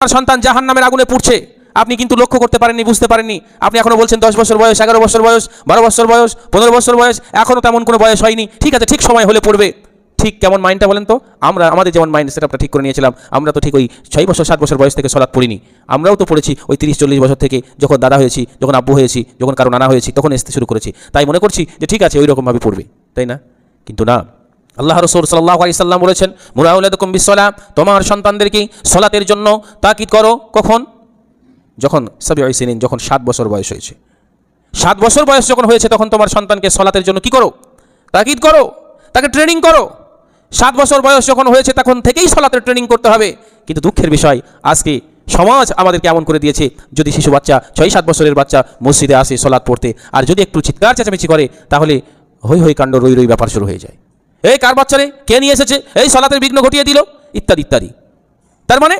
সন্তান জাহান্নামের আগুনে পুড়ছে, আপনি কিন্তু লক্ষ্য করতে পারেননি, বুঝতে পারেননি। আপনি এখনো বলছেন 10 বছর বয়স, 11 বছর বয়স, 12 বছর বয়স, 15 বছর বয়স, এখনো তেমন কোনো বয়স হয়নি। ঠিক আছে, ঠিক সময় হলে পড়বে। ঠিক কেমন মাইন্ডটা বলেন তো? আমাদের যেমন মাইন্ড সেটআপটা ঠিক করে নিয়েছিলাম, আমরা তো ঠিক ওই 6 বছর 7 বছর বয়স থেকে সলাৎ পড়িনি। আমরাও তো পড়েছি ওই 30-40 বছর থেকে, যখন দাদা হয়েছি, যখন আব্বু হয়েছি, যখন কারো নানা হয়েছি, তখন আসতে শুরু করেছি। তাই মনে করছি যে ঠিক আছে, ওই রকমভাবে পড়বে, তাই না? কিন্তু না, আল্লাহ রাসূল সাল্লাল্লাহু আলাইহি সাল্লাম বলেছেন, মুরা আওলাদাকুম বিসসালাহ, তোমার সন্তানদেরকে সালাতের জন্য তাকিদ করো। কখন? যখন সাবিউ সিনিন, যখন 7 বছর বয়স হয়েছে। 7 বছর বয়স যখন হয়েছে, তখন তোমার সন্তানকে সালাতের জন্য কি করো? তাকিদ করো, তাকে ট্রেনিং করো। 7 বছর বয়স যখন হয়েছে, তখন থেকেই সালাতের ট্রেনিং করতে হবে। কিন্তু দুঃখের বিষয়, আজকে সমাজ আমাদেরকে এমন করে দিয়েছে, যদি শিশু বাচ্চা 6-7 বছরের বাচ্চা মসজিদে আসে সালাত পড়তে, আর যদি একটু চিৎকার চেঁচামেচি করে, তাহলে হই হই কাণ্ড, রই রই ব্যাপার শুরু হয়ে যায়। এই কার বাচ্চারে, কে নিয়ে এসেছে, এই সালাতের বিঘ্ন ঘটিয়ে দিল, ইত্যাদি ইত্যাদি। তার মানে